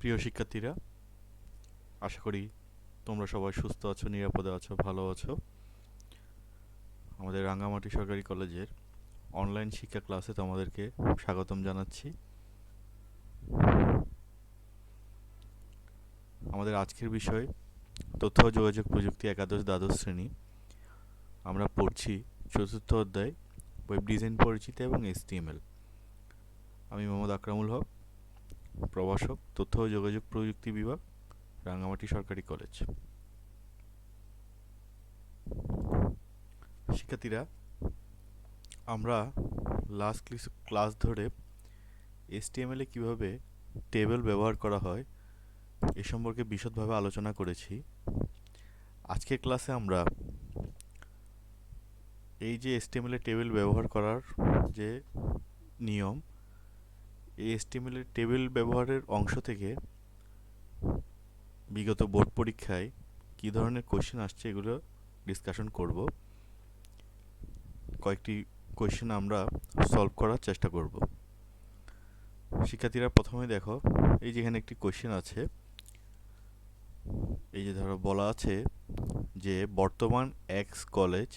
প্রিয় শিক্ষার্থীরা, আশা করি তোমরা সবাই সুস্থ আছো, নিরাপদে আছো, ভালো আছো। আমাদের রাঙ্গামাটি সরকারি কলেজের অনলাইন শিক্ষা ক্লাসে তোমাদেরকে স্বাগতম জানাচ্ছি। আমাদের আজকের বিষয় তথ্য ও যোগাযোগ প্রযুক্তি একাদশ দ্বাদশ শ্রেণী। আমরা পড়ছি চতুর্থ অধ্যায় ওয়েব ডিজাইন পরিচিতি এবং HTML। আমি মোহাম্মদ আকরামুল হক, প্রভাষক, তথ্য ও যোগাযোগ প্রযুক্তি বিভাগ, রাঙ্গামাটি সরকারি কলেজ। শিক্ষার্থীরা, আমরা লাস্ট ক্লাস ধরে HTML এ কীভাবে টেবিল ব্যবহার করা হয় এ সম্পর্কে বিশদভাবে আলোচনা করেছি। আজকের ক্লাসে আমরা এই যে HTML এ টেবিল ব্যবহার করার যে নিয়ম, এই HTML এর টেবিল ব্যবহারের অংশ থেকে বিগত বোর্ড পরীক্ষায় কী ধরনের কোশ্চেন আসছে এগুলো ডিসকাশন করব। কয়েকটি কোশ্চেন আমরা সলভ করার চেষ্টা করব। শিক্ষার্থীরা, প্রথমে দেখো, এই যেখানে একটি কোশ্চেন আছে। এই যে ধরো বলা আছে যে বর্তমান এক্স কলেজ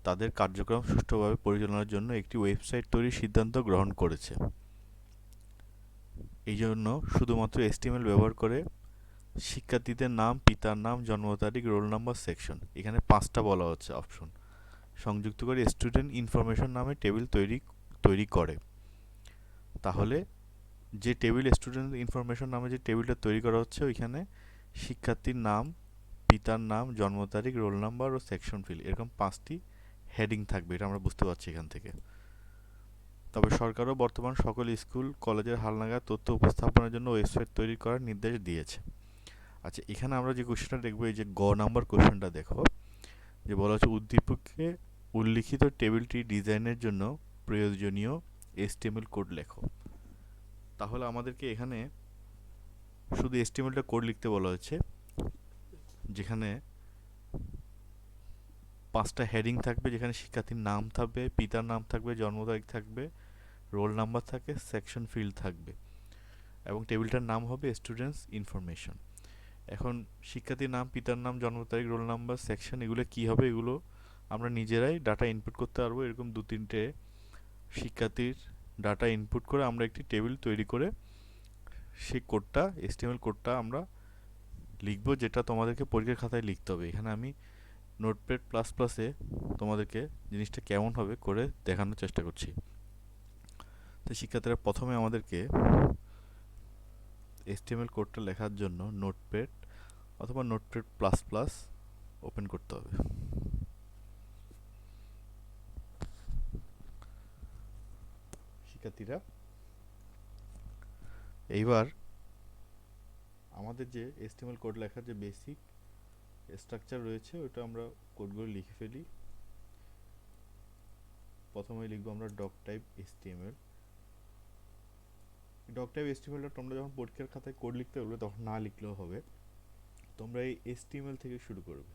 তাদের কার্যক্রম সুষ্ঠুভাবে পরিচালনার জন্য একটি ওয়েবসাইট তৈরির সিদ্ধান্ত গ্রহণ করেছে। এই জন্য শুধুমাত্র HTML ব্যবহার করে শিক্ষার্থীদের নাম, পিতার নাম, জন্ম তারিখ, রোল নাম্বার, সেকশন, এখানে 5টা বলা হচ্ছে অপশন, সংযুক্ত করে স্টুডেন্ট ইনফরমেশন নামে টেবিল তৈরি করে। তাহলে যে টেবিল স্টুডেন্ট ইনফরমেশন নামে যে টেবিলটা তৈরি করা হচ্ছে, ওইখানে শিক্ষার্থীর নাম, পিতার নাম, জন্ম তারিখ, রোল নাম্বার ও সেকশন ফিল, এরকম 5টি হেডিং থাকবে। এটা আমরা বুঝতে পারছি এখান থেকে। তবে সরকারও বর্তমান সকল স্কুল কলেজের হালনাগাদ তথ্য উপস্থাপনের জন্য ওয়েবসাইট তৈরি করার নির্দেশ দিয়েছে। আচ্ছা, এখানে আমরা যে কোশ্চেনটা দেখবো, এই যে গ নাম্বার কোশ্চেনটা দেখো, যে বলা হচ্ছে উদ্দীপকে উল্লিখিত টেবিলটি ডিজাইনের জন্য প্রয়োজনীয় HTML কোড লেখো। তাহলে আমাদেরকে এখানে শুধু HTML কোড লিখতে বলা হচ্ছে, যেখানে 5টা হেডিং থাকবে, যেখানে শিক্ষার্থীর নাম থাকবে, পিতার নাম থাকবে, জন্ম তারিখ থাকবে, রোল নাম্বার থাকে, সেকশন ফিল্ড থাকবে, এবং টেবিলটার নাম হবে স্টুডেন্টস ইনফরমেশন। এখন শিক্ষার্থীর নাম, পিতার নাম, জন্ম তারিখ, রোল নাম্বার, সেকশন, এগুলো কি হবে? এগুলো আমরা নিজেরাই ডাটা ইনপুট করতে পারবো। এরকম 2-3টে শিক্ষার্থীর ডাটা ইনপুট করে আমরা একটি টেবিল তৈরি করে সেই কোডটা, HTML কোডটা আমরা লিখবো, যেটা তোমাদেরকে পরীক্ষার খাতায় লিখতে হবে। এখানে আমি নোটপ্যাড প্লাস প্লাসে তোমাদেরকে জিনিসটা কেমন হবে করে দেখানোর চেষ্টা করছি। তো শিক্ষার্থীরা, প্রথমে আমাদেরকে HTML কোডটা লেখার জন্য নোটপ্যাড অথবা নোটপ্যাড প্লাস প্লাস ওপেন করতে হবে। শিক্ষার্থীরা, এইবার আমাদের যে HTML কোড লেখার যে বেসিক স্ট্রাকচার রয়েছে, ওটা আমরা কোডগুলো লিখে ফেলি। প্রথমে লিখবো আমরা doctype HTML। Doctype HTMLটা তোমরা যখন পরীক্ষার খাতায় কোড লিখতে বলবে তখন না লিখলেও হবে। তোমরা এই HTML থেকে শুরু করবে।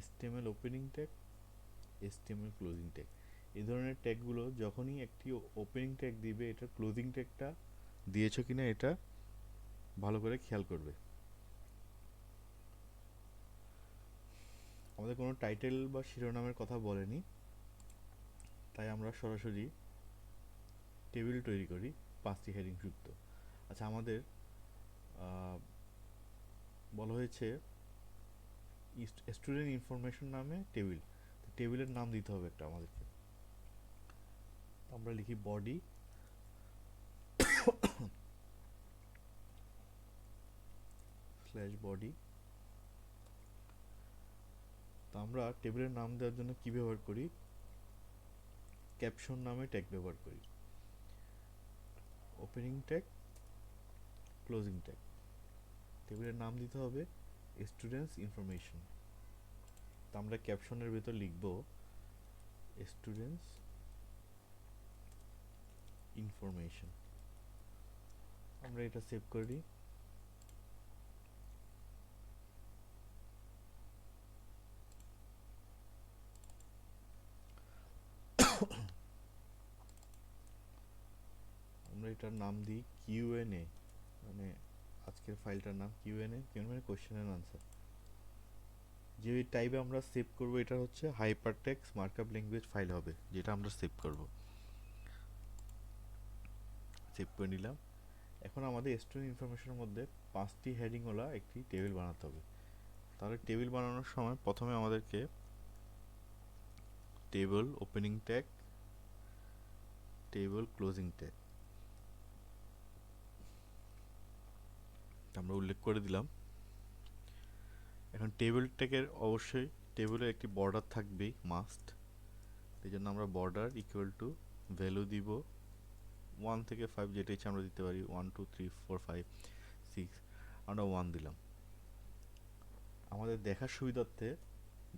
HTML opening tag, HTML closing tag, এই ধরনের ট্যাগগুলো যখনই একটি ওপেনিং ট্যাগ দিবে, এটা ক্লোজিং ট্যাগটা দিয়েছো কিনা এটা ভালো করে খেয়াল করবে। আমাদের কোনো টাইটেল বা শিরোনামের কথা বলেনি, তাই আমরা সরাসরি টেবিল তৈরি করি 5টি হেডিং যুক্ত। আচ্ছা, আমাদের বলা হয়েছে স্টুডেন্ট ইনফরমেশন নামে টেবিল, টেবিলের নাম দিতে হবে একটা আমাদেরকে। আমরা লিখি বডি স্ল্যাশ বডি। তো আমরা টেবিলের নাম দেওয়ার জন্য কি ব্যবহার করি? ক্যাপশন নামে ট্যাগ ব্যবহার করি। Opening tag, closing tag. টেবিলের নাম দিতে হবে স্টুডেন্টস ইনফরমেশন। তো আমরা ক্যাপশনের ভেতর লিখব স্টুডেন্টস ইনফরমেশন। আমরা এটা সেভ করি। আমরা এটার নাম দিই Q&A, মানে আজকের ফাইলটার নাম Q N A, Q N A question and answer. যে টাইপে আমরা সেভ করব এটা হচ্ছে হাইপারটেক্সট মার্কআপ ল্যাঙ্গুয়েজ ফাইল হবে, যেটা আমরা সেভ করব। সেভ করে নিলাম। এখন আমাদের স্টুডেন্ট ইনফরমেশনের মধ্যে 5টি হেডিংওয়ালা একটি টেবিল বানাতে হবে। তাহলে টেবিল বানানোর সময় প্রথমে আমাদেরকে table opening tag, table closing tag আমরা উল্লেখ করে দিলাম। এখন টেবিল ট্যাগের অবশ্যই টেবিলের একটি বর্ডার থাকবেই, মাস্ট। এই জন্য আমরা বর্ডার ইকুয়াল টু ভ্যালু দিব 1 থেকে 5, যেটা ইচ্ছা আমরা দিতে পারি, 1 2 3 4 5 6, আমরা 1 দিলাম। আমাদের দেখার সুবিধার্থে,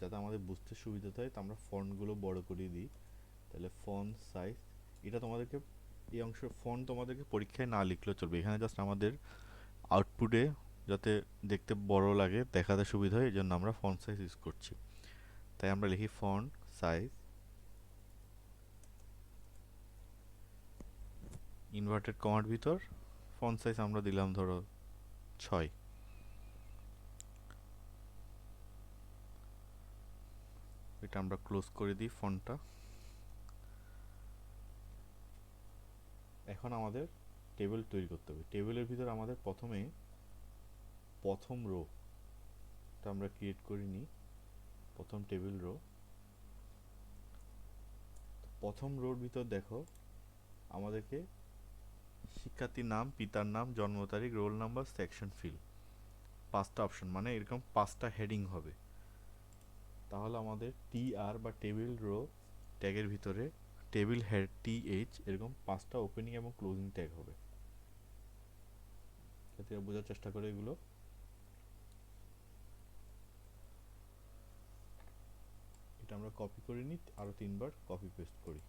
যাতে আমাদের বুঝতে সুবিধা হয়, তা আমরা ফন্টগুলো বড় করে দিই। তাহলে ফন্ট সাইজ, এটা তোমাদেরকে, এই অংশের ফন্ট তোমাদেরকে পরীক্ষায় না লিখলেও চলবে, এখানে জাস্ট আমাদের আউটপুটে যাতে দেখতে বড় লাগে, দেখাতে সুবিধা হয়, এই জন্য আমরা ফন্ট সাইজ ইউজ করছি। তাই আমরা লিখি ফন্ট সাইজ ইনভার্টেড কমার ভিতর ফন্ট সাইজ আমরা দিলাম ধরো 6। এটা আমরা ক্লোজ করে দিই ফন্টটা। এখন আমাদের টেবিল তৈরি করতে হবে। টেবিলের ভিতর আমাদের প্রথমে প্রথম রোটা আমরা ক্রিয়েট করে নিই, প্রথম টেবিল রো। প্রথম রোর ভিতর দেখো আমাদেরকে শিক্ষার্থীর নাম, পিতার নাম, জন্ম তারিখ, রোল নাম্বার, সেকশন ফিল, 5টা অপশন, মানে এরকম 5টা হেডিং হবে। তাহলে আমাদের টি আর বা টেবিল রো ট্যাগের ভিতরে টেবিল হেড TH এরকম 5টা ওপেনিং এবং ক্লোজিং ট্যাগ হবে। যাতে বোঝার চেষ্টা করে এগুলো। এটা আমরা কপি করে নিই, আরও 3বার কপি পেস্ট করি।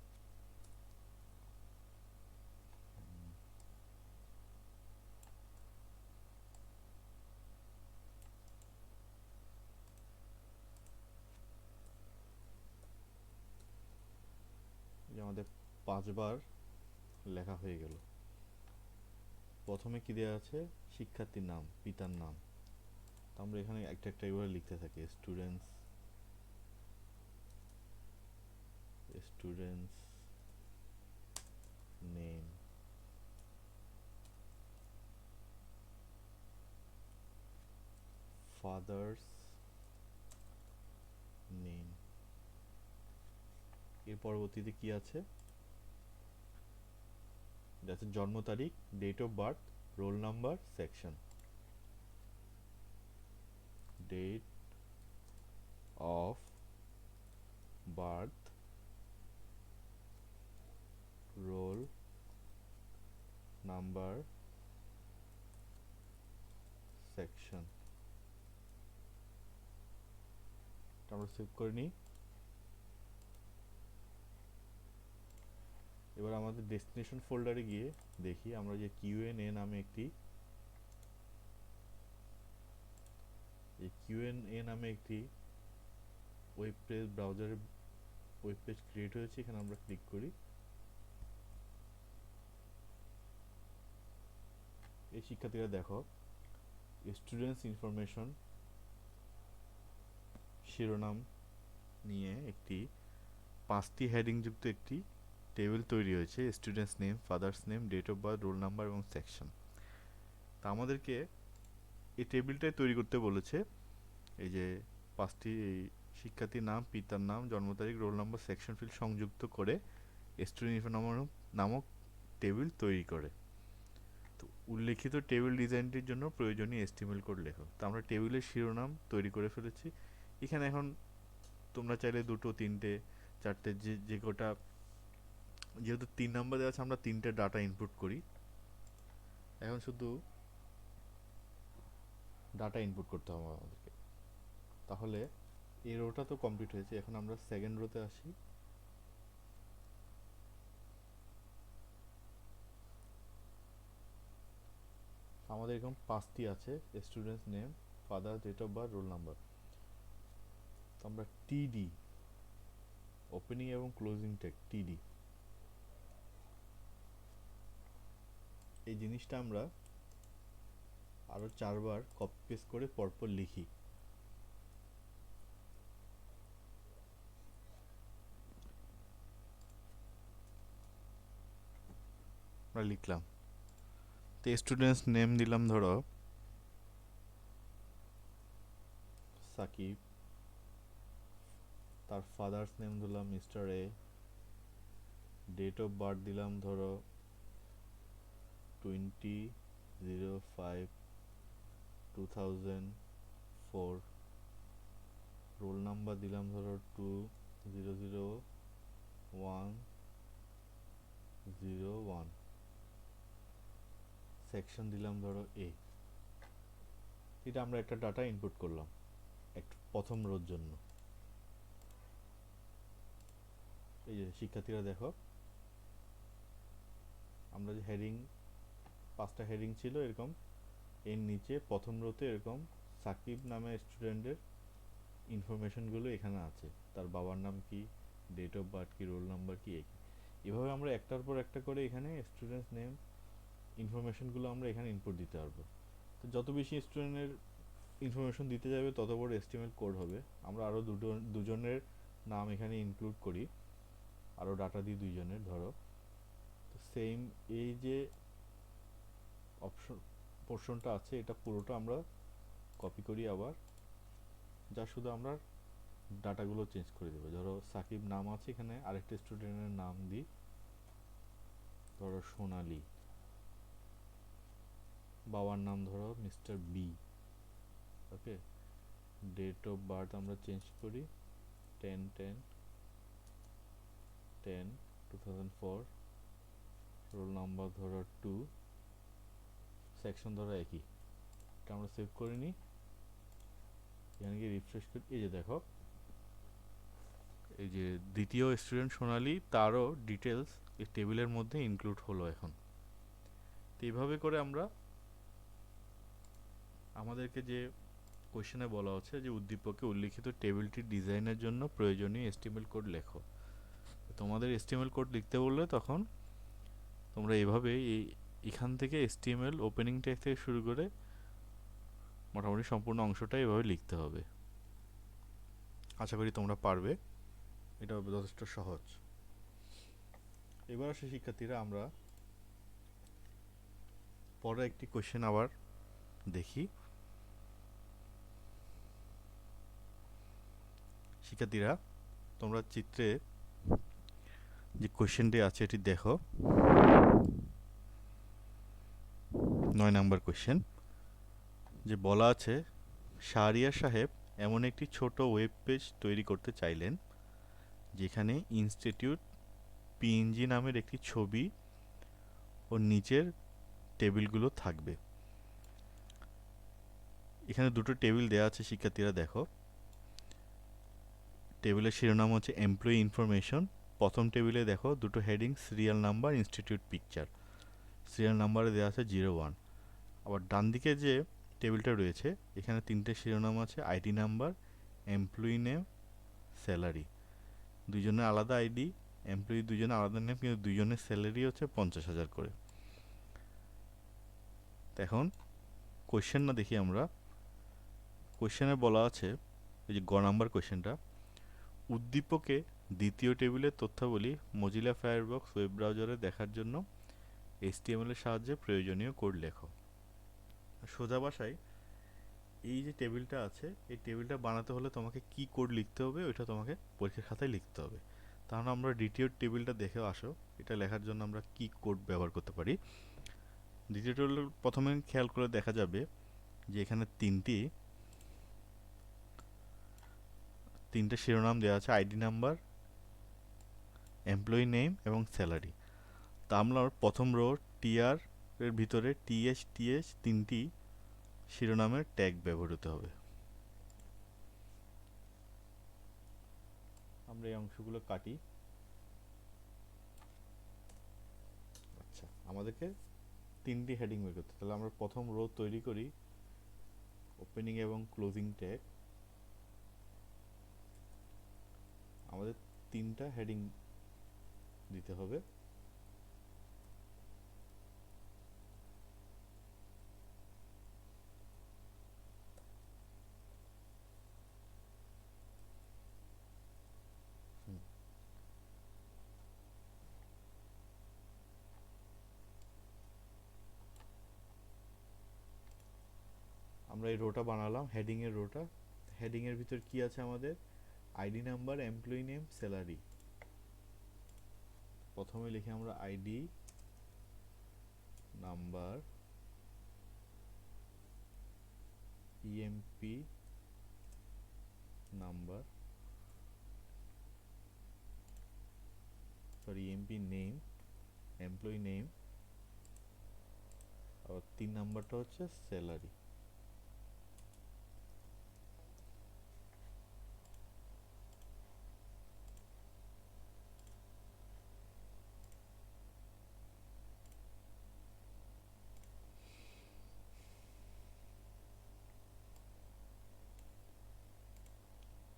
যে আমাদের 5বার লেখা হয়ে গেল। প্রথমে কি দেওয়া আছে? শিক্ষার্থীর নাম, পিতার নাম। তো আমরা এখানে একটা একটা এগুলো লিখতে থাকি। Students name, father's name. এর পরবর্তীতে কি আছে? এটা আছে জন্ম তারিখ, date of birth, roll number, section. Date of birth, roll number, section. আমরা সেভ করে নিই। এবার আমাদের ডেস্টিনেশন ফোল্ডারে গিয়ে দেখি আমরা যে কিউএনএ নামে একটি ওয়েব পেজ, ব্রাউজারে ওয়েব পেজ ক্রিয়েট হয়েছে। এখানে আমরা ক্লিক করি। এই শিক্ষার্থীরা দেখো, স্টুডেন্টস ইনফরমেশন শিরোনাম নিয়ে একটি 5টি হেডিং যুক্ত একটি টেবিল তৈরি হয়েছে। Students name, father's name, date of birth, roll number এবং সেকশন। তা আমাদেরকে এই টেবিলটাই তৈরি করতে বলেছে। এই যে 5টি শিক্ষার্থীর নাম, পিতার নাম, জন্ম তারিখ, রোল নাম্বার, সেকশন ফিল্ড সংযুক্ত করে স্টুডেন্ট ইনফরমেশন নামক টেবিল তৈরি করে। তো উল্লেখিত টেবিল ডিজাইনটির জন্য প্রয়োজনীয় HTML কোড লেখো। তো আমরা টেবিলের শিরোনাম তৈরি করে ফেলেছি। এখানে এখন তোমরা চাইলে 2, 3, 4, যে কোটা, যেহেতু 3 নাম্বার দেওয়া আছে আমরা 3টে ডাটা ইনপুট করি। এখন শুধু ডাটা ইনপুট করতে হবে আমাদেরকে। তাহলে এই রোটা তো কমপ্লিট হয়েছে। এখন আমরা সেকেন্ড রোতে আসি। আমাদের এরকম 5টি আছে, students name, father, date of birth, roll number. তো আমরা TD, ওপেনিং এবং ক্লোজিং ট্যাগ, TD, এই জিনিসটা আমরা আরও 4বার কপি পেস্ট করে পরপর লিখি। আমরা লিখলাম, তো স্টুডেন্টস নেম দিলাম ধরো সাকিব, তার ফাদার্স নেম দিলাম mister A, date of birth দিলাম ধরো 20/05/2004, রোল নাম্বার দিলাম ধরো 200101, সেকশন দিলাম ধরো এ। এটা আমরা একটা ডাটা ইনপুট করলাম প্রথম রোর জন্য। এই যে শিক্ষার্থীরা দেখো, আমরা যে হেডিং 5টা হেডিং ছিল এরকম, এর নিচে প্রথম রোতে এরকম সাকিব নামে স্টুডেন্টের ইনফরমেশনগুলো এখানে আছে, তার বাবার নাম কি, ডেট অফ বার্থ কি, রোল নাম্বার কি, এভাবে আমরা একটার পর একটা করে এখানে স্টুডেন্টস নেম ইনফরমেশনগুলো আমরা এখানে ইনপুট দিতে পারবো। তো যত বেশি স্টুডেন্টের ইনফরমেশন দিতে যাবে তত বড় এস্টিমেট কোড হবে। আমরা আরও দুজনের নাম এখানে ইনক্লুড করি, আরও ডাটা দিই দুইজনের ধরো। তো সেম এই যে অপশন পোর্শনটা আছে এটা পুরোটা আমরা কপি করি আবার, যা শুধু আমরা ডাটাগুলো চেঞ্জ করে দেবো। ধরো সাকিব নাম আছে, এখানে আরেকটা স্টুডেন্টের নাম দিই ধরো সোনালি, বাবার নাম ধরো mister B. Okay, date of birth আমরা চেঞ্জ করি 10/10/10/2004, রোল নাম্বার ধরো 2, সেকশন ধরো একই। এটা আমরা সেভ করে নিই, এখানে গিয়ে রিফ্রেশ করি। এই যে দেখো, এই যে দ্বিতীয় স্টুডেন্ট সোনালি, তারও ডিটেলস এই টেবিলের মধ্যে ইনক্লুড হলো এখন। তো এইভাবে করে আমরা আমাদেরকে যে কোয়েশ্চেনে বলা হচ্ছে যে উদ্দীপকে উল্লিখিত টেবিলটির ডিজাইনের জন্য প্রয়োজনীয় এসটিএমএল কোড লেখো। তোমাদের এসটিএমএল কোড লিখতে বললে তখন তোমরা এইভাবে এখান থেকে এসটিএমএল ওপেনিং ট্যাগ থেকে শুরু করে মোটামুটি সম্পূর্ণ অংশটা এভাবে লিখতে হবে। আশা করি তোমরা পারবে, এটা যথেষ্ট সহজ। এবার আসে শিক্ষার্থীরা, আমরা পরে একটি কোয়েশ্চেন আবার দেখি। শিক্ষার্থীরা তোমরা চিত্রে যে কোয়েশ্চেনটি আছে এটি দেখো, 9 নম্বর কোয়েশ্চেন, যে বলা আছে শাহরিয়ার সাহেব এমন একটি ছোট ওয়েব পেজ তৈরি করতে চাইলেন যেখানে ইনস্টিটিউট পিএনজি নামের একটি ছবি ও নিচের টেবিলগুলো থাকবে। এখানে দুটো টেবিল দেওয়া আছে শিক্ষার্থীরা দেখো, টেবিলের শিরোনাম হচ্ছে এমপ্লয়ি ইনফরমেশন। প্রথম টেবিলে দেখো দুটো heading, serial number, institute picture. Serial নাম্বারে দেওয়া আছে 01। আবার ডান দিকে যে টেবিলটা রয়েছে এখানে তিনটে শিরোনাম আছে, ID number, employee name, salary. দুইজনের আলাদা আইডি, এমপ্লয়ি দুজনের আলাদা নেম, কিন্তু দুইজনের স্যালারি হচ্ছে 50,000 করে। এখন কোয়েশ্চেন না দেখি আমরা, কোয়েশ্চেনে বলা আছে, এই যে গ নাম্বার কোয়েশ্চেনটা, উদ্দীপকে দ্বিতীয় টেবিলের তথ্যাবলী মজিলা ফায়ারবক্স ওয়েব ব্রাউজারে দেখার জন্য এইচটিএমএল এর সাহায্যে প্রয়োজনীয় কোড লেখো। সোজা ভাষায় এই যে টেবিলটা আছে এই টেবিলটা বানাতে হলে তোমাকে কি কোড লিখতে হবে ওইটা তোমাকে পরীক্ষার খাতায় লিখতে হবে। তাহলে আমরা দ্বিতীয় টেবিলটা দেখে আসো, এটা লেখার জন্য আমরা কি কোড ব্যবহার করতে পারি। দ্বিতীয় টেবিল প্রথমে খেয়াল করে দেখা যাবে যে এখানে তিনটে শিরোনাম দেওয়া আছে, আইডি নাম্বার, এমপ্লয়ি নেম এবং স্যালারি। তা আমরা প্রথম রো টিআর এর ভিতরে টিএস তিনটি শিরোনামের ট্যাগ ব্যবহৃত হবে। আমরা এই অংশগুলো কাটি। আচ্ছা, আমাদেরকে তিনটি হেডিং বের করতে, তাহলে আমরা প্রথম রো তৈরি করি, ওপেনিং এবং ক্লোজিং ট্যাগ। আমাদের তিনটা হেডিং দিতে হবে। আমরা এই রোটা বানালাম, হেডিংয়ের রোটা। হেডিংয়ের ভিতর কি আছে আমাদের? ID number, employee name, salary. প্রথমে লিখি আমরা ID number, EMP number, EMP name, employee name, আর 3 নাম্বারটা হচ্ছে স্যালারি।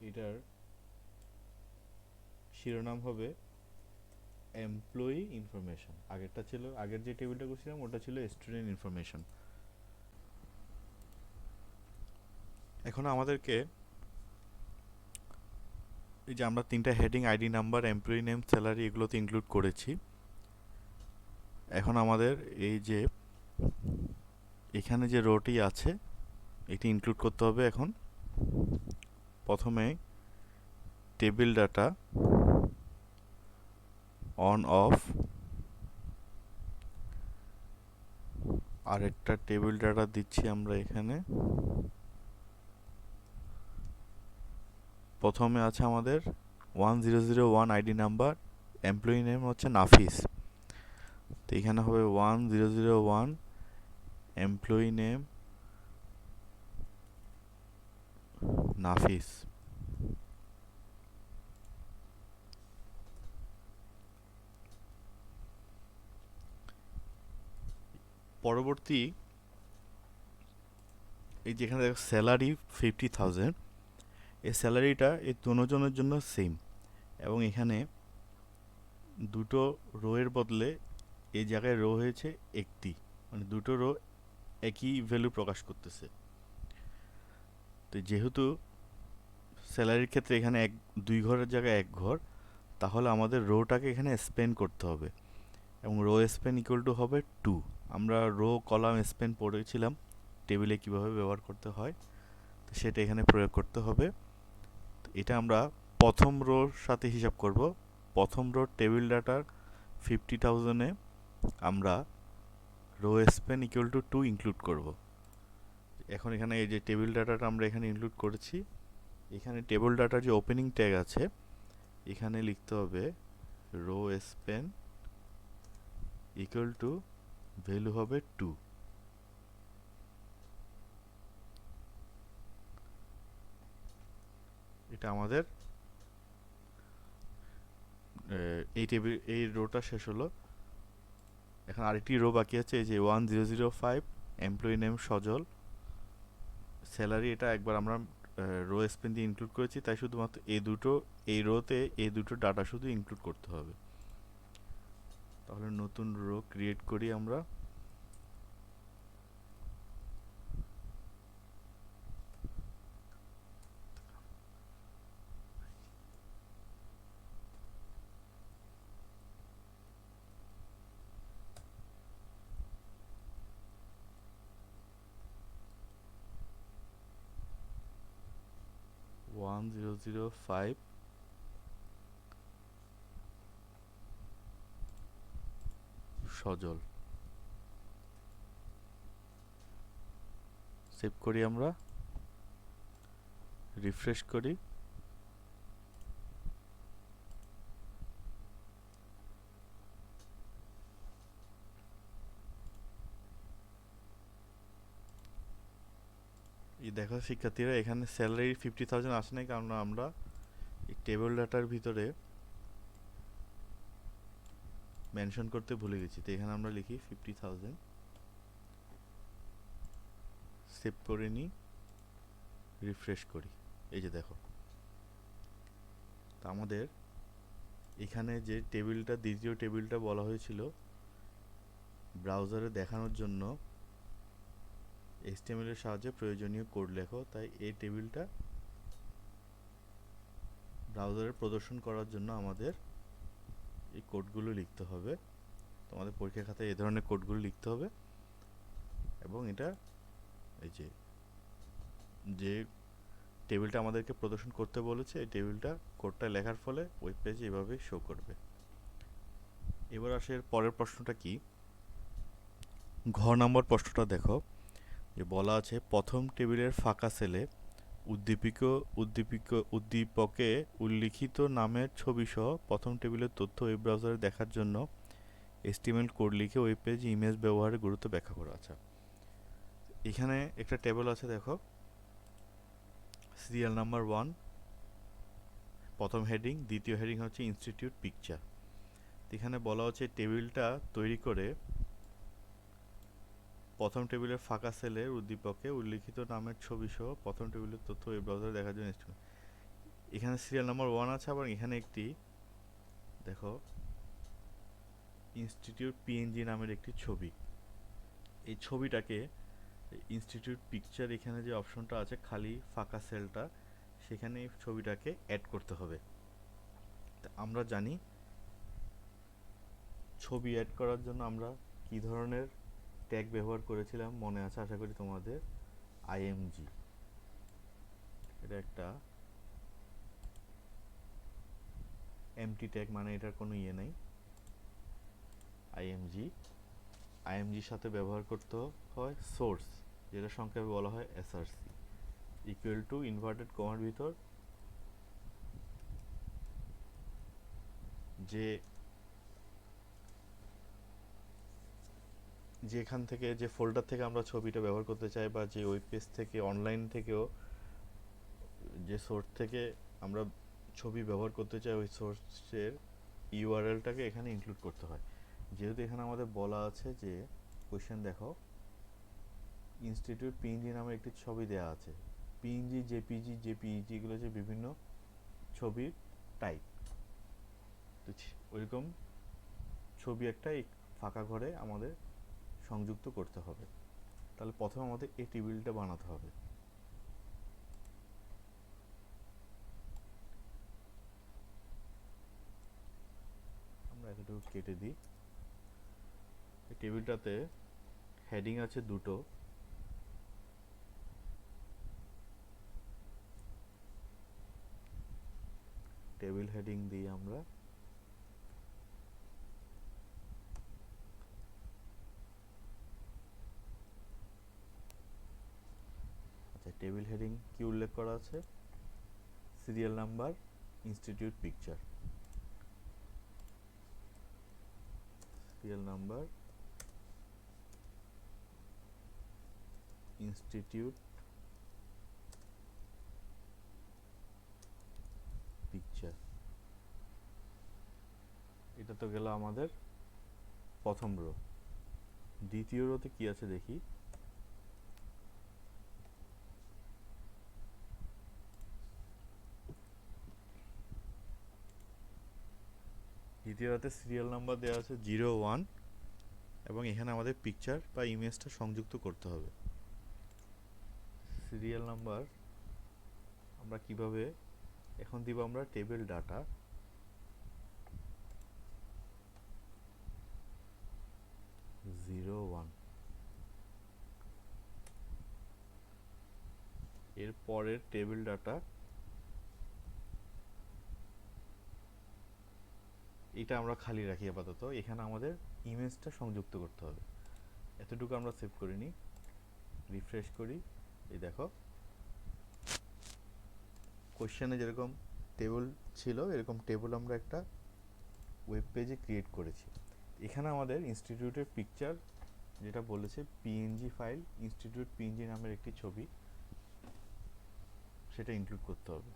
এটার শিরোনাম হবে এমপ্লয়ি ইনফরমেশন। আগেরটা ছিল, আগের যে টেবিলটা করছিলাম ওটা ছিল স্টুডেন্ট ইনফরমেশন। এখন আমাদেরকে এই যে আমরা 3টা heading ID number, employee name, salary এগুলোতে ইনক্লুড করেছি। এখন আমাদের এই যে এখানে যে রোটি আছে এটি ইনক্লুড করতে হবে। এখন প্রথমে টেবিল ডাটা অন অফ, আরেকটা টেবিল ডাটা দিচ্ছি আমরা এখানে। প্রথমে আছে আমাদের 1001 আইডি নাম্বার, এমপ্লয়ি নেম হচ্ছে নাফিস, তো এখানে হবে 1001 এমপ্লয়ি নেম নাফিস। পরবর্তী এই যেখানে দেখো স্যালারি 50,000, এই স্যালারিটা এই দুজনের জন্য সেম, এবং এখানে দুটো রো এর বদলে এই জায়গায় রো হয়েছে একটি, মানে দুটো রো একই ভ্যালু প্রকাশ করতেছে। তো যেহেতু স্যালারির ক্ষেত্রে এখানে 2 ঘরের জায়গায় 1 ঘর, তাহলে আমাদের রোটাকে এখানে স্পেন করতে হবে, এবং রো স্পেন ইকুয়াল টু হবে 2। আমরা রো কলাম স্পেন পড়েছিলাম টেবিলে কিভাবে ব্যবহার করতে হয়, তো সেটা এখানে প্রয়োগ করতে হবে। তো এটা আমরা প্রথম রোর সাথে হিসাব করব। প্রথম রোর টেবিল ডাটার 50,000-এ আমরা row span equal to 2 include করব। এখন এখানে এই যে টেবিল ডাটাটা আমরা এখানে ইনক্লুড করেছি, এখানে টেবিল ডাটার যে ওপেনিং ট্যাগ আছে এখানে লিখতে হবে row span equal to value হবে 2। এটা আমাদের এই টেবিল, এই রোটা শেষ হলো। এখন আরেকটি রো বাকি আছে, এই যে 1005 এমপ্লয়ি নেম সজল, স্যালারি এটা একবার আমরা রো স্পেন দিয়ে ইনক্লুড করেছি, তাই শুধুমাত্র এই রোতে এই দুটো ডাটা শুধু ইনক্লুড করতে হবে। তাহলে নতুন রো ক্রিয়েট করি আমরা। ওয়ান জিরো জিরো ফাইভ সজল, সেভ করি আমরা, রিফ্রেশ করি। এই দেখো শিক্ষার্থীরা, এখানে স্যালারি 50,000 আসে নাই, কারণ আমরা এই টেবিল ডাটার ভিতরে মেনশন করতে ভুলে গেছি। তো এখানে আমরা লিখি 50,000, সেভ করে নিই, রিফ্রেশ করি। এই যে দেখো, তা আমাদের এখানে যে টেবিলটা, দ্বিতীয় টেবিলটা বলা হয়েছিল ব্রাউজারে দেখানোর জন্য HTML এর সাহায্যে প্রয়োজনীয় কোড লেখো, তাই এই টেবিলটা ব্রাউজারে প্রদর্শন করার জন্য আমাদের এই কোডগুলো লিখতে হবে। তোমাদের পরীক্ষার খাতায় এই ধরনের কোডগুলো লিখতে হবে, এবং এটা এই যে যে টেবিলটা আমাদেরকে প্রদর্শন করতে বলেছে, এই টেবিলটা কোডটা লেখার ফলে ওয়েব পেজে এভাবে শো করবে। এবার আসে এর পরের প্রশ্নটা কি, ঘ নম্বর প্রশ্নটা দেখো, যে বলা আছে প্রথম টেবিলের ফাঁকা সেলে উদ্দীপিক উদ্দীপকে উল্লিখিত নামের ছবি সহ প্রথম টেবিলের তথ্য ওয়েব ব্রাউজারে দেখার জন্য HTML কোড লিখে ওয়েব পেজ ইমেজ ব্যবহারের গুরুত্ব ব্যাখ্যা করা আছে। এখানে একটা টেবিল আছে দেখো, সিরিয়াল নাম্বার 1 প্রথম হেডিং, দ্বিতীয় হেডিং হচ্ছে ইনস্টিটিউট পিকচার। এখানে বলা হচ্ছে টেবিলটা তৈরি করে প্রথম টেবিলের ফাঁকা সেলের উদ্দীপকে উল্লিখিত নামের ছবি সহ প্রথম টেবিলের তথ্য ওয়েব ব্রাউজারে দেখার জন্য এখানে সিরিয়াল নাম্বার 1 আছে, আবার এখানে একটি দেখো ইনস্টিটিউট পিএনজি নামের একটি ছবি। এই ছবিটাকে ইনস্টিটিউট পিকচার, এখানে যে অপশনটা আছে খালি ফাঁকা সেলটা, সেখানে এই ছবিটাকে অ্যাড করতে হবে। তা আমরা জানি ছবি অ্যাড করার জন্য আমরা কি ধরনের ট্যাগ ব্যবহার করেছিলাম মনে আছে আশা করি তোমাদের, আইএমজি। এটা একটা এমটি ট্যাগ, মানে এটার কোনো ইয়ে নেই, আইএমজি। আইএমজির সাথে ব্যবহার করতে হয় সোর্স, যেটা সংক্ষেপে বলা হয় এসআরসি, ইকুয়াল টু ইনভার্টেড কমার ভিতর যে যেখান থেকে, যে ফোল্ডার থেকে আমরা ছবিটা ব্যবহার করতে চাই, বা যে ওয়েব পেজ থেকে অনলাইন থেকেও যে সোর্স থেকে আমরা ছবি ব্যবহার করতে চাই, ওই সোর্সের ইউআরএলটাকে এখানে ইনক্লুড করতে হয়। যেহেতু এখানে আমাদের বলা আছে যে কোয়েশ্চেন দেখো, ইনস্টিটিউট পিএনজি নামে একটি ছবি দেওয়া আছে। পিএনজি, জেপিইজি এগুলো হচ্ছে বিভিন্ন ছবির টাইপ। তো ওইরকম ছবি একটা এই ফাঁকা ঘরে আমাদের সংযুক্ত করতে হবে। তাহলে প্রথমে আমাদের এই টেবিলটা বানাতে হবে। আমরা এতটুকু কেটে দিই। এই টেবিলটাতে হেডিং আছে দুটো, টেবিল হেডিং দিই আমরা। আচ্ছা, টেবিল হেডিং কি উল্লেখ করা আছে, serial number, institute picture, serial number, institute picture. এটা তো গেল আমাদের প্রথম রো। দ্বিতীয় রোতে কি আছে দেখি, দ্বিতীয় রোতে সিরিয়াল নাম্বার দেওয়া আছে 01, এবং এখানে আমাদের পিকচার বা ইমেজটা সংযুক্ত করতে হবে। সিরিয়াল নাম্বার আমরা কিভাবে এখন দিব, আমরা টেবিল ডাটা, এর পরের টেবিল ডাটা, এটা আমরা খালি রাখি আপাতত। এখানে আমাদের ইমেজটা সংযুক্ত করতে হবে। এতটুকু আমরা সেভ করে নিই, রিফ্রেশ করি। এই দেখো কোশ্চেনে যেরকম টেবিল ছিল, এরকম টেবিল আমরা একটা ওয়েব পেজে ক্রিয়েট করেছি। এখানে আমাদের ইনস্টিটিউটের পিকচার, যেটা বলেছে পিএনজি ফাইল, ইনস্টিটিউট পিএনজি নামের একটি ছবি, সেটা ইনক্লুড করতে হবে।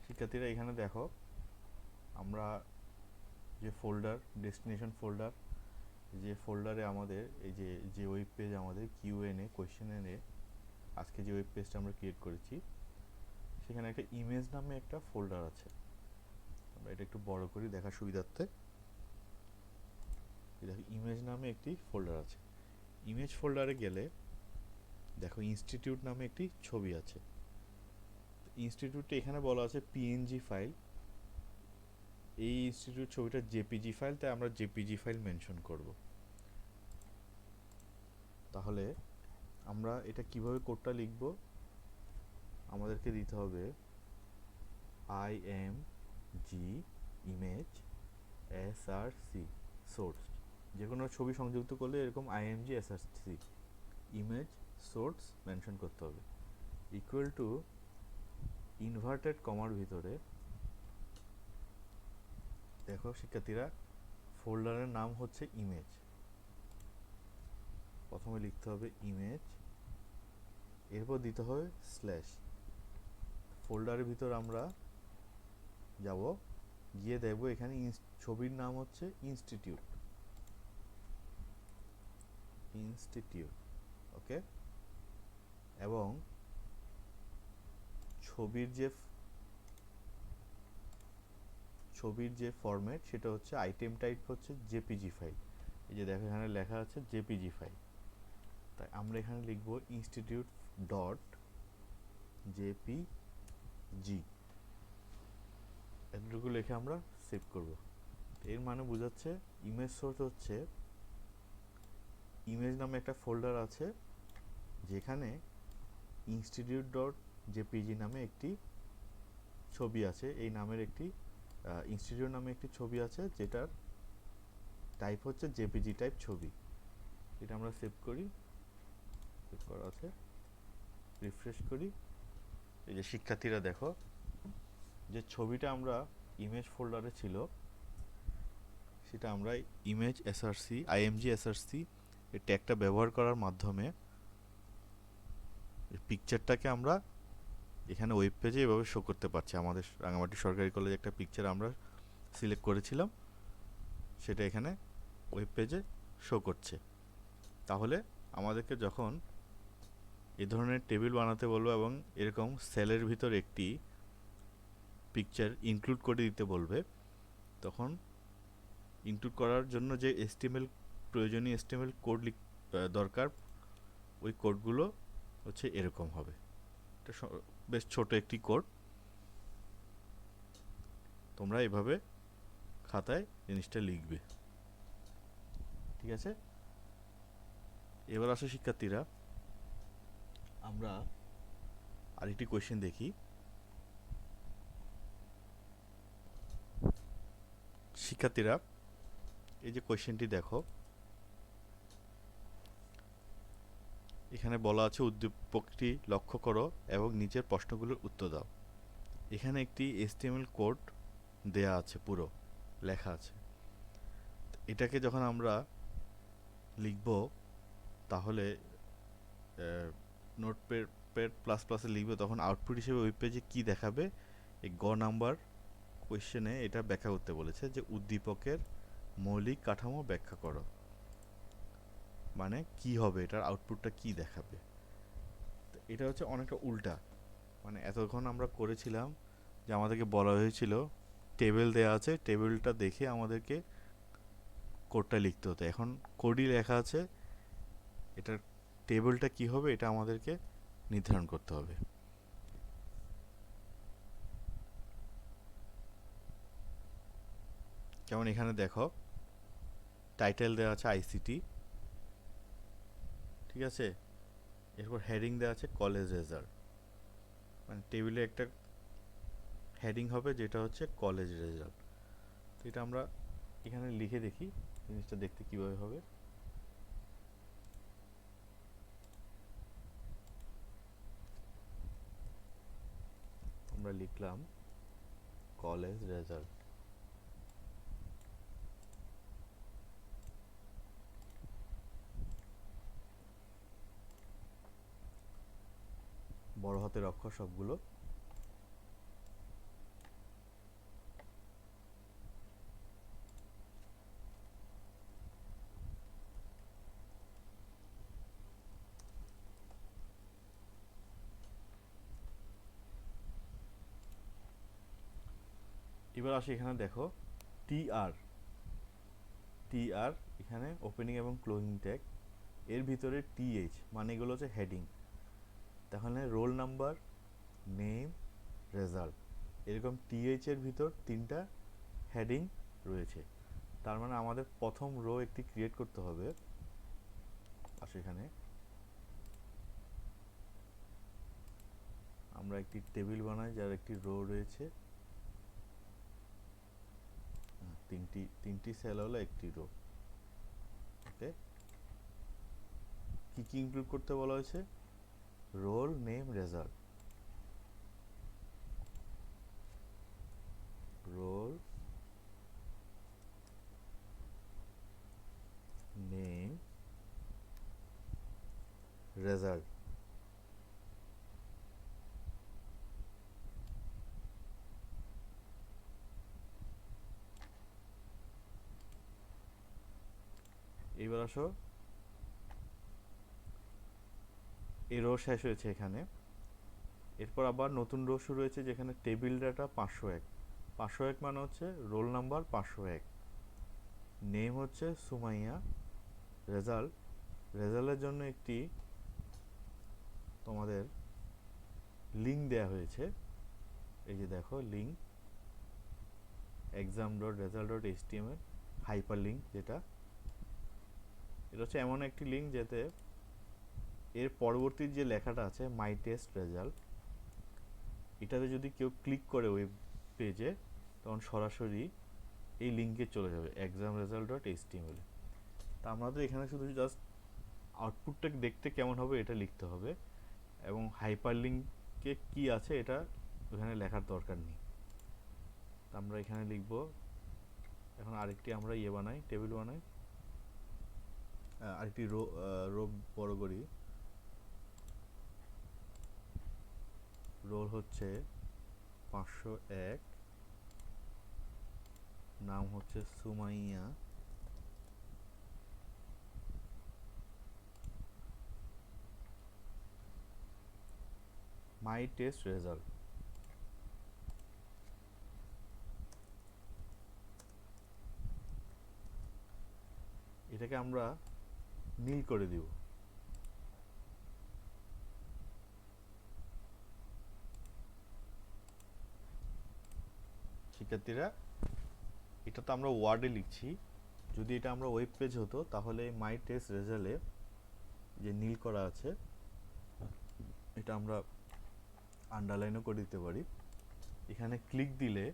শিক্ষার্থীরা এখানে দেখো, আমরা যে ফোল্ডার, ডেস্টিনেশন ফোল্ডার, যে ফোল্ডারে আমাদের এই যে ওয়েব পেজ আমাদের কিউএনএ কোয়েশ্চেনে, আজকে যে ওয়েব পেজটা আমরা ক্রিয়েট করেছি, সেখানে একটা ইমেজ নামে একটা ফোল্ডার আছে। আমরা এটা একটু বড় করি দেখার সুবিধার্থে। দেখো ইমেজ নামে একটি ফোল্ডার আছে। ইমেজ ফোল্ডারে গেলে দেখো ইনস্টিটিউট নামে একটি ছবি আছে। ইনস্টিটিউটটা এখানে বলা আছে পিএনজি ফাইল, এই ইনস্টিটিউট ছবিটা জেপিজি ফাইল, তাই আমরা জেপিজি ফাইল মেনশন করব। তাহলে আমরা এটা কিভাবে কোডটা লিখব, আমাদেরকে দিতে হবে IMG ইমেজ SRC সোর্স। যে কোনো ছবি সংযুক্ত করলে এরকম IMG SRC image source mention করতে হবে, ইকুয়াল টু ইনভার্টেড কমার ভিতরে দেখো শিক্ষার্থীরা ফোল্ডারের নাম হচ্ছে ইমেজ, প্রথমে লিখতে হবে ইমেজ, এরপর দিতে হবে স্ল্যাশ। ফোল্ডারের ভিতর আমরা যাব, গিয়ে দেখবো এখানে ছবির নাম হচ্ছে ইনস্টিটিউট, ওকে। এবং ছবির যে ফরম্যাট সেটা হচ্ছে আইটেম টাইপ হচ্ছে জেপিজি ফাইল। এই যে দেখো এখানে লেখা আছে জেপিজি ফাইল, তাই আমরা এখানে লিখব ইনস্টিটিউট ডট জেপিজি, এতটুকু লিখে আমরা সেভ করব। এর মানে বোঝাচ্ছে ইমেজ সোর্স হচ্ছে ইমেজ নামে একটা ফোল্ডার আছে যেখানে ইনস্টিটিউট ডট জেপিজি নামে একটি ছবি আছে, এই নামের একটি ইনস্টিটিউট নামে একটি ছবি আছে যেটার টাইপ হচ্ছে জেপিজি টাইপ ছবি। এটা আমরা সেভ করি, সেভ করা আছে, রিফ্রেশ করি। এই যে শিক্ষার্থীরা দেখো যে ছবিটা আমরা ইমেজ ফোল্ডারে ছিল সেটা আমরা ইমেজ এসআরসি আইএমজি এসআরসি এই ট্যাগটা ব্যবহার করার মাধ্যমে পিকচারটাকে আমরা এখানে ওয়েব পেজে এভাবে শো করতে পারছি। আমাদের রাঙামাটি সরকারি কলেজে একটা পিকচার আমরা সিলেক্ট করেছিলাম, সেটা এখানে ওয়েব পেজে শো করছে। তাহলে আমাদেরকে যখন এ ধরনের টেবিল বানাতে বলবো এবং এরকম সেলের ভিতর একটি পিকচার ইনক্লুড করে দিতে বলবে, তখন ইনক্লুড করার জন্য যে প্রয়োজনীয় HTML কোড দরকার, ওই কোডগুলো হচ্ছে এরকম হবে। এটা বেশ ছোট একটি কোড, তোমরা এভাবে খাতায় জিনিসটা লিখবে, ঠিক আছে। এবার আসো শিক্ষার্থীরা, আমরা আরেকটি কোয়েশ্চেন দেখি। শিক্ষার্থীরা এই যে কোয়েশ্চেনটি দেখো, এখানে বলা আছে উদ্দীপকটি লক্ষ্য করো এবং নিচের প্রশ্নগুলোর উত্তর দাও। এখানে একটি HTML কোড দেয়া আছে, পুরো লেখা আছে। এটাকে যখন আমরা লিখব তাহলে নোটপ্যাড প্লাস প্লাসে লিখব, তখন আউটপুট হিসেবে ওয়েব পেজে কী দেখাবে, এই নাম্বার কোয়েশ্চেনে এটা ব্যাখ্যা করতে বলেছে যে উদ্দীপকের মৌলিক কাঠামো ব্যাখ্যা করো, মানে কি হবে, এটার আউটপুটটা কি দেখাবে। এটা হচ্ছে অনেকটা উল্টা, মানে এতক্ষণ আমরা করেছিলাম যে আমাদেরকে বলা হয়েছিল টেবিল দেয়া আছে, টেবিলটা দেখে আমাদেরকে কোডটা লিখতে হতো। এখন কোডই লেখা আছে, এটার টেবিলটা কি হবে এটা আমাদেরকে নির্ধারণ করতে হবে। যেমন এখানে দেখো টাইটেল দেওয়া আছে ICT, ঠিক আছে, এরপর হেডিং দেওয়া আছে কলেজ রেজাল্ট, মানে টেবিলে একটা হেডিং হবে যেটা হচ্ছে কলেজ রেজাল্ট। তো এটা আমরা এখানে লিখে দেখি জিনিসটা দেখতে কিভাবে হবে। আমরা লিখলাম কলেজ রেজাল্ট, বড় হাতের অক্ষর সবগুলো। এবার আসি এখানে দেখো টিআর এখানে ওপেনিং এবং ক্লোজিং ট্যাগ, এর ভিতরে TH মানে এগুলো হচ্ছে হেডিং। তাহলে রোল নাম্বার, নেম, রেজাল্ট, এরকম TH এর ভিতর 3টা হেডিং রয়েছে। তার মানে আমাদের প্রথম রো একটি ক্রিয়েট করতে হবে। আসলে এখানে আমরা একটি টেবিল বানাই যার একটি রো রয়েছে, তিনটি সেল হলো একটি রো। ওকে, কি কি ইনক্লুড করতে বলা হয়েছে? Roll name result, roll name result. এইবার আসো, এই রো শেষ হয়েছে এখানে। এরপর আবার নতুন রো শুরু হয়েছে যেখানে টেবিল ডাটা 501। 501 মানে হচ্ছে রোল নাম্বার 501, নেম হচ্ছে সুমাইয়া, রেজাল্টের জন্য একটি তোমাদের লিঙ্ক দেয়া হয়েছে। এই যে দেখো লিঙ্ক exam.result.html হাইপার লিঙ্ক, যেটা এটা হচ্ছে এমন একটি লিঙ্ক যেতে এর পরবর্তী যে লেখাটা আছে মাই টেস্ট রেজাল্ট, এটাতে যদি কেউ ক্লিক করে ওয়েব পেজে তখন সরাসরি এই লিঙ্কে চলে যাবে exam.result.html। তা আমাদের এখানে শুধু জাস্ট আউটপুটটা দেখতে কেমন হবে এটা লিখতে হবে, এবং হাইপার লিঙ্কে কী আছে এটা ওখানে লেখার দরকার নেই। তা আমরা এখানে লিখব, এখন আরেকটি আমরা বানাই, টেবিল বানাই, আরেকটি রো বড় করি। রোল হচ্ছে 501, নাম হচ্ছে সুমাইয়া, মাই টেস্ট রেজাল্ট। এটাকে আমরা নীল করে দিব। শিক্ষার্থীরা, এটা তো আমরা ওয়ার্ডে লিখছি, যদি এটা আমরা ওয়েব পেজ হতো তাহলে মাই টেস্ট রেজাল্টে যে নীল করা আছে এটা আমরা আন্ডারলাইনও করে দিতে পারি। এখানে ক্লিক দিলে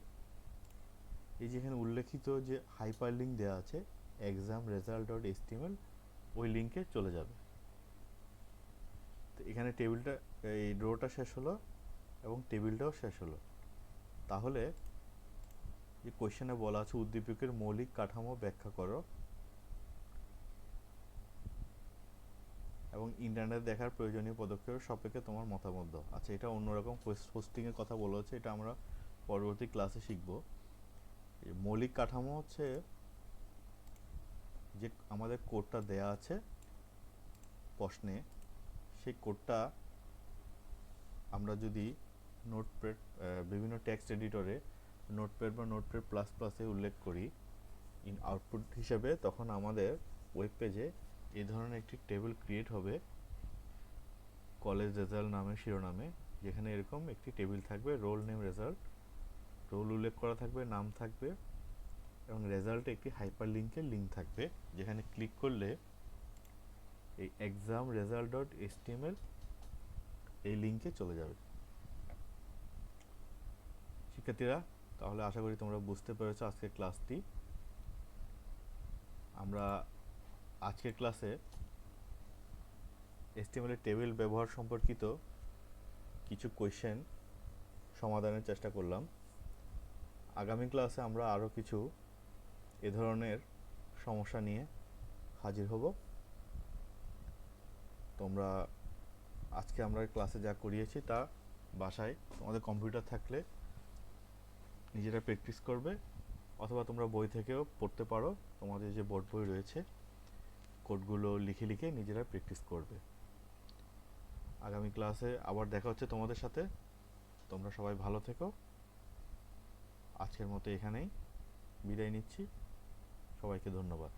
এই যে এখানে উল্লেখিত যে হাইপার লিঙ্ক দেওয়া আছে exam.result.html, ওই লিঙ্কে চলে যাবে। তো এখানে টেবিলটা, এই রোটা শেষ হলো এবং টেবিলটাও শেষ হলো। তাহলে যে কোয়েশ্চেনে বলা আছে উদ্দীপকের মৌলিক কাঠামো ব্যাখ্যা করো এবং ইন্টারনেট দেখার প্রয়োজনীয় পদক্ষেপের সাপেক্ষে তোমার মতামত দাও। আচ্ছা, এটা অন্যরকম হোস্টিংয়ের কথা বলা হচ্ছে, এটা আমরা পরবর্তী ক্লাসে শিখব। মৌলিক কাঠামো হচ্ছে যে আমাদের কোডটা দেয়া আছে প্রশ্নে, সেই কোডটা আমরা যদি নোটপ্যাড, বিভিন্ন টেক্সট এডিটরে নোটপ্যাড বা নোটপ্যাড প্লাস প্লাসে উল্লেখ করি আউটপুট হিসেবে, তখন আমাদের ওয়েব পেজে এই ধরনের একটি টেবিল ক্রিয়েট হবে কলেজ রেজাল্ট নামে শিরোনামে, যেখানে এরকম একটি টেবিল থাকবে, রোল নেম রেজাল্ট, রোল উল্লেখ করা থাকবে, নাম থাকবে এবং রেজাল্টে একটি হাইপার লিঙ্কের লিঙ্ক থাকবে, যেখানে ক্লিক করলে এই exam.result.html এই লিঙ্কে চলে যাবে। শিক্ষার্থীরা, তাহলে আশা করি তোমরা বুঝতে পেরেছো আজকের ক্লাসটি। আমরা আজকের ক্লাসে HTML এর টেবিল ব্যবহার সম্পর্কিত কিছু কোয়েশ্চেন সমাধানের চেষ্টা করলাম। আগামী ক্লাসে আমরা আরও কিছু এ ধরনের সমস্যা নিয়ে হাজির হব। তোমরা আজকে আমরা ক্লাসে যা করিয়েছি তা বাসায় তোমাদের কম্পিউটার থাকলে নিজেরা প্র্যাকটিস করবে, অথবা তোমরা বই থেকেও পড়তে পারো, তোমাদের যে বোর্ড বই রয়েছে কোডগুলো লিখে লিখে নিজেরা প্র্যাকটিস করবে। আগামী ক্লাসে আবার দেখা হচ্ছে তোমাদের সাথে। তোমরা সবাই ভালো থেকো। আজকের মতো এখানেই বিদায় নিচ্ছি। সবাইকে ধন্যবাদ।